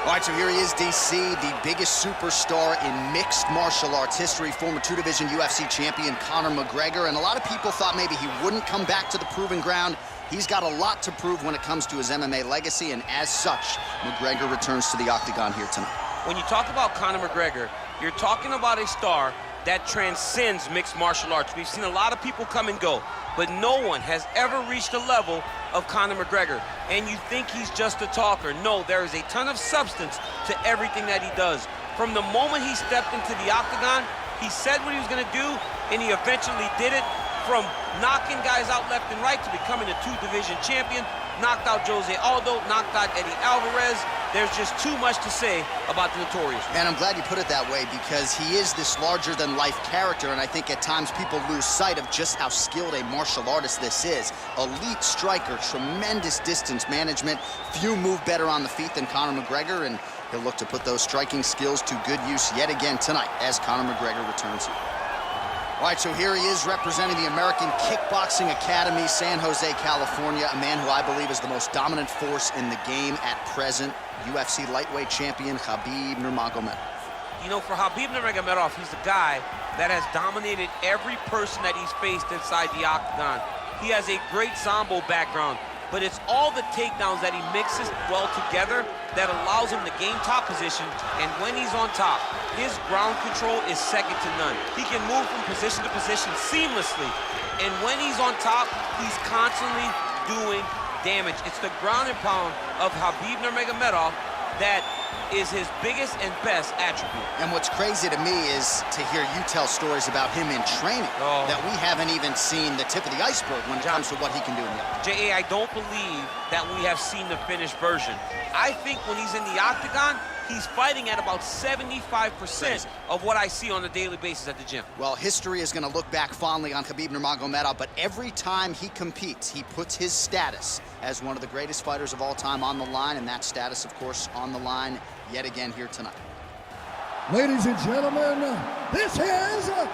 All right, so here he is, DC, the biggest superstar in mixed martial arts history, former two-division UFC champion Conor McGregor, and a lot of people thought maybe he wouldn't come back to the proving ground. He's got a lot to prove when it comes to his MMA legacy, and as such, McGregor returns to the octagon here tonight. When you talk about Conor McGregor, you're talking about a star that transcends mixed martial arts. We've seen a lot of people come and go, but no one has ever reached the level of Conor McGregor. And you think he's just a talker. No, there is a ton of substance to everything that he does. From the moment he stepped into the octagon, he said what he was gonna do, and he eventually did it. From knocking guys out left and right to becoming a two-division champion, knocked out Jose Aldo, knocked out Eddie Alvarez. There's just too much to say about the Notorious. And I'm glad you put it that way, because he is this larger-than-life character, and I think at times people lose sight of just how skilled a martial artist this is. Elite striker, tremendous distance management. Few move better on the feet than Conor McGregor, and he'll look to put those striking skills to good use yet again tonight as Conor McGregor returns here. All right, so here he is representing the American Kickboxing Academy, San Jose, California, a man who I believe is the most dominant force in the game at present, UFC lightweight champion Khabib Nurmagomedov. You know, for Khabib Nurmagomedov, he's a guy that has dominated every person that he's faced inside the octagon. He has a great Sambo background, but it's all the takedowns that he mixes well together that allows him to gain top position, and when he's on top, his ground control is second to none. He can move from position to position seamlessly, and when he's on top, he's constantly doing damage. It's the ground and pound of Khabib Nurmagomedov that is his biggest and best attribute. And what's crazy to me is to hear you tell stories about him in training that we haven't even seen the tip of the iceberg when it comes to what he can do in the octagon. J.A., I don't believe that we have seen the finished version. I think when he's in the octagon, he's fighting at about 75% of what I see on a daily basis at the gym. Well, history is going to look back fondly on Khabib Nurmagomedov, but every time he competes, he puts his status as one of the greatest fighters of all time on the line, and that status, of course, on the line yet again here tonight. Ladies and gentlemen, this is the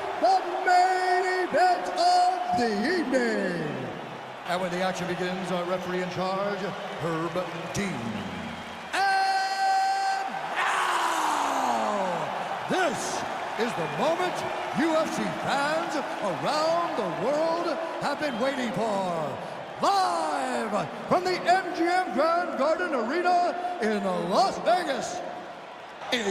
main event of the evening. And when the action begins, our referee in charge, Herb Dean. This is the moment UFC fans around the world have been waiting for. Live from the MGM Grand Garden Arena in Las Vegas. It's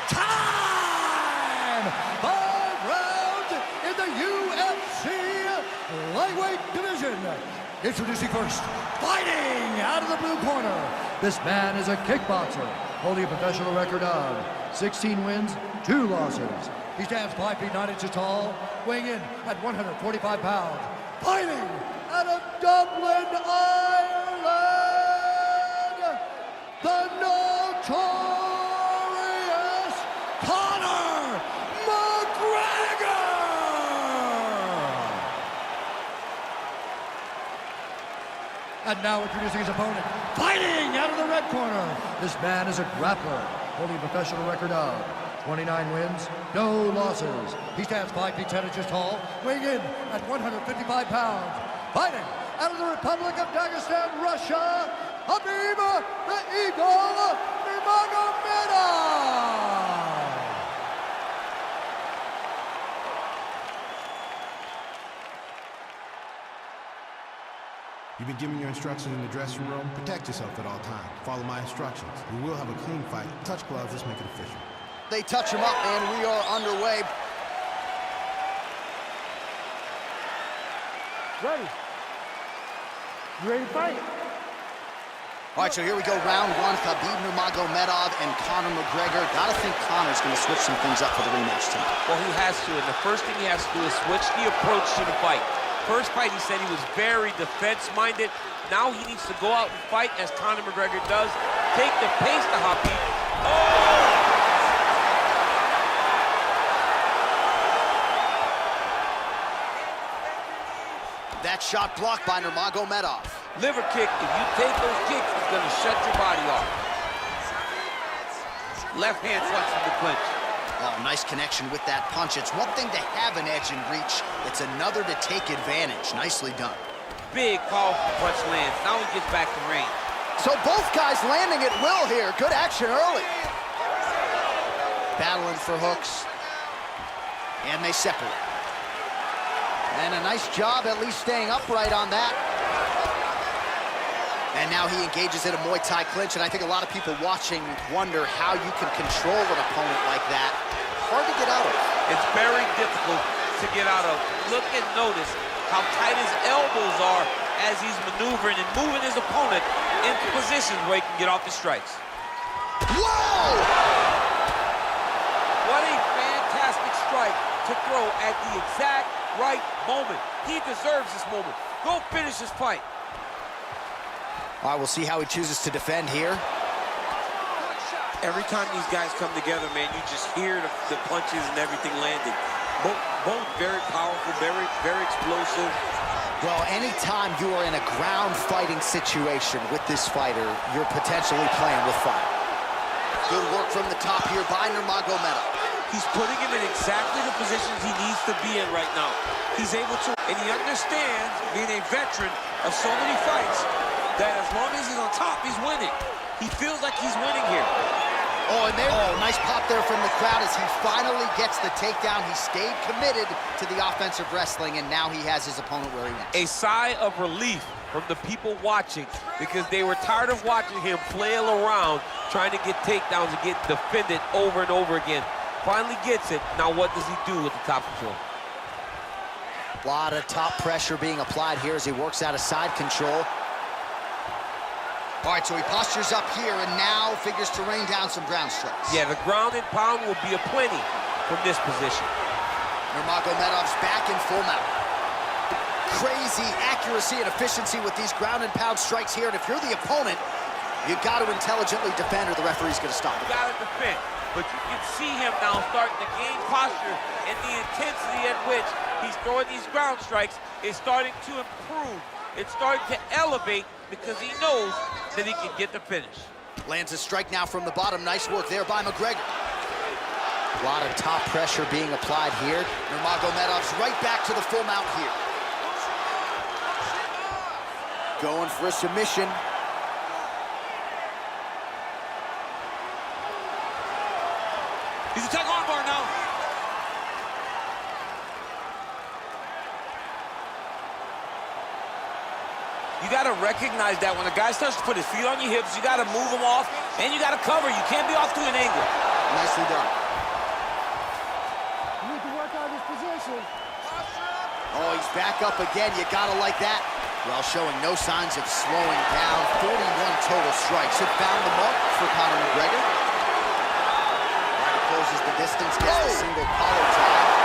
time! 5 rounds in the UFC lightweight division. Introducing first, fighting out of the blue corner. This man is a kickboxer, holding a professional record of 16 wins, 2 losses. He stands 5 feet 9 inches tall, weighing in at 145 pounds. Fighting out of Dublin, Ireland, the Notorious Conor McGregor! And now introducing his opponent, fighting out of the red corner. This man is a grappler, holding a professional record of 29 wins, no losses. He stands 5 feet 10 inches tall, weighing in at 155 pounds. Fighting out of the Republic of Dagestan, Russia, Khabib the Eagle Nurmagomedov. You've been given your instructions in the dressing room. Protect yourself at all times. Follow my instructions. We will have a clean fight. Touch gloves, let's make it official. They touch him up, and we are underway. Ready. You ready to fight? All right, so here we go, round 1, Khabib Nurmagomedov and Conor McGregor. Gotta think Conor's gonna switch some things up for the rematch tonight. Well, he has to, and the first thing he has to do is switch the approach to the fight. First fight, he said he was very defense-minded. Now he needs to go out and fight as Conor McGregor does. Take the pace to Khabib. Oh! That shot blocked by Nurmagomedov. Liver kick, if you take those kicks, it's gonna shut your body off. Left hand flush from the clinch. Oh, nice connection with that punch. It's one thing to have an edge and reach. It's another to take advantage. Nicely done. big, powerful punch lands. Now he gets back to range. So both guys landing at will here. Good action early. Battling for hooks. And they separate. And a nice job at least staying upright on that. And now he engages in a Muay Thai clinch, and I think a lot of people watching wonder how you can control an opponent like that. Hard to get out of. It's very difficult to get out of. Look and notice how tight his elbows are as he's maneuvering and moving his opponent into positions where he can get off the strikes. Whoa! What a fantastic strike to throw at the exact right moment. He deserves this moment. Go finish his fight. All right, we'll see how he chooses to defend here. Every time these guys come together, man, you just hear the punches and everything landing. Both very powerful, very explosive. Well, anytime you are in a ground fighting situation with this fighter, you're potentially playing with fire. Good work from the top here by Nurmagomedov. He's putting him in exactly the positions he needs to be in right now. He's able to, and he understands, being a veteran of so many fights, that as long as he's on top, he's winning. He feels like he's winning here. Oh, and there, nice pop there from the crowd as he finally gets the takedown. He stayed committed to the offensive wrestling, and now he has his opponent where he wants. A sigh of relief from the people watching, because they were tired of watching him flail around, trying to get takedowns and get defended over and over again. Finally gets it. Now what does he do with the top control? A lot of top pressure being applied here as he works out of side control. All right, so he postures up here and now figures to rain down some ground strikes. Yeah, the ground and pound will be aplenty from this position. Nurmagomedov's back in full mount. Crazy accuracy and efficiency with these ground and pound strikes here. And if you're the opponent, you've got to intelligently defend or the referee's going to stop it. You got to defend, but you can see him now starting to gain posture, and the intensity at which he's throwing these ground strikes is starting to improve. It's starting to elevate because he knows that he can get the finish. Lands a strike now from the bottom. Nice work there by McGregor. A lot of top pressure being applied here. Nurmagomedov's right back to the full mount here. Going for a submission. He's attacking arm bar now. You got to recognize that when a guy starts to put his feet on your hips, you got to move him off, and you got to cover. You can't be off to an angle. Nicely done. You need to work on this position. Oh, he's back up again. You got to like that. Well, showing no signs of slowing down. 41 total strikes. It found the mark for Conor McGregor. Right, closes the distance, gets the single collar tie.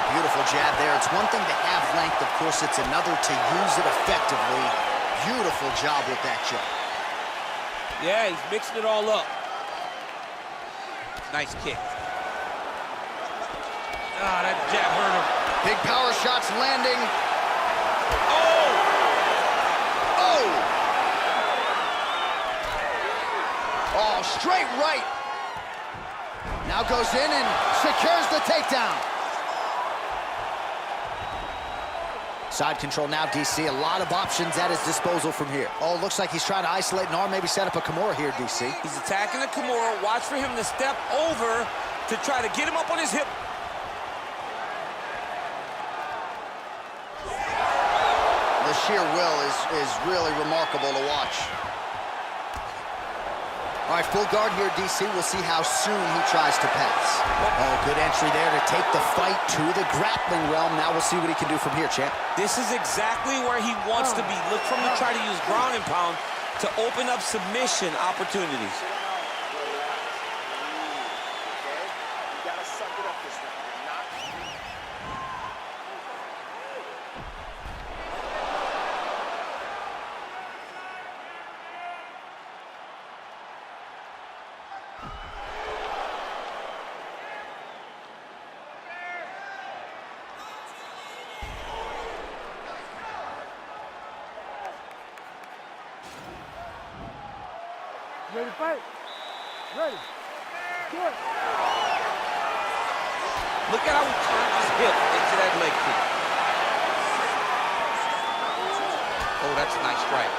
Beautiful jab there. It's one thing to have length, of course, it's another to use it effectively. Beautiful job with that jab. Yeah, he's mixing it all up. Nice kick. Ah, that jab hurt him. Big power shots landing. Oh! Oh! Oh, straight right. Now goes in and secures the takedown. Side control now, DC. A lot of options at his disposal from here. Oh, looks like he's trying to isolate an arm, maybe set up a Kimura here, DC. He's attacking the Kimura. Watch for him to step over to try to get him up on his hip. The sheer will is really remarkable to watch. All right, full guard here, DC. We'll see how soon he tries to pass. Oh, good entry there to take the fight to the grappling realm. Now we'll see what he can do from here, champ. This is exactly where he wants to be. Look for him to try to use ground and pound to open up submission opportunities. Ready to fight? Ready. Good. Look at how he turns his hip into that leg kick. Oh, that's a nice strike.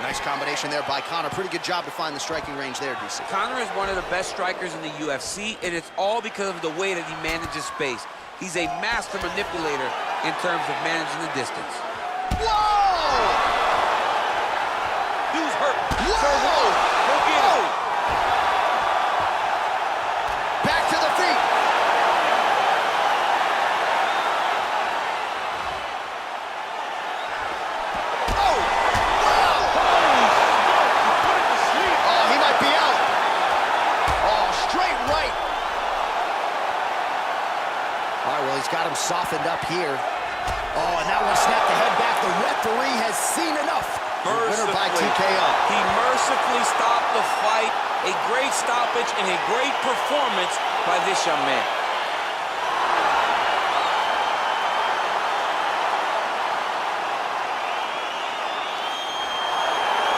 Nice combination there by Conor. Pretty good job to find the striking range there, DC. Conor is one of the best strikers in the UFC, and it's all because of the way that he manages space. He's a master manipulator in terms of managing the distance. Whoa! Dude's hurt. Whoa! Go get him. Back to the feet. Oh! Wow! Put it to sleep. Oh, he might be out. Oh, straight right. All right, well, he's got him softened up here. Oh, and that one snapped the head back. The referee has seen enough. Winner by TKO. He mercifully stopped the fight. A great stoppage and a great performance by this young man.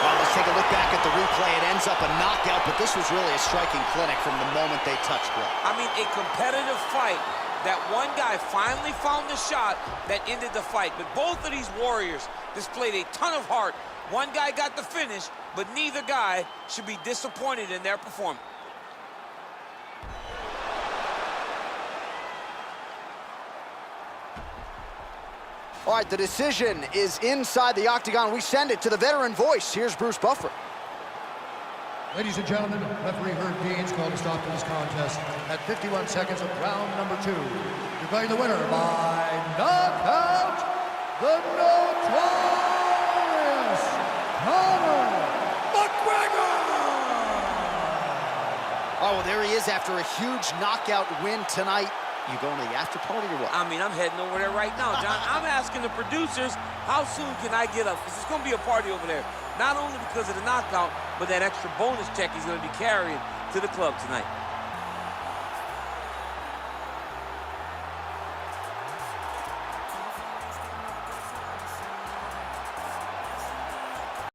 Well, let's take a look back at the replay. It ends up a knockout, but this was really a striking clinic from the moment they touched blood. I mean, a competitive fight. That one guy finally found the shot that ended the fight. But both of these warriors displayed a ton of heart. One guy got the finish, but neither guy should be disappointed in their performance. All right, the decision is inside the octagon. We send it to the veteran voice. Here's Bruce Buffer. Ladies and gentlemen, referee Herb Dean's called a stop to this contest at 51 seconds of round number 2. Declaring the winner by knockout, the notorious Conor McGregor! Oh, well, there he is after a huge knockout win tonight. You going to the after party or what? I mean, I'm heading over there right now, John. I'm asking the producers, how soon can I get up? Because it's going to be a party over there. Not only because of the knockout, but that extra bonus check he's going to be carrying to the club tonight.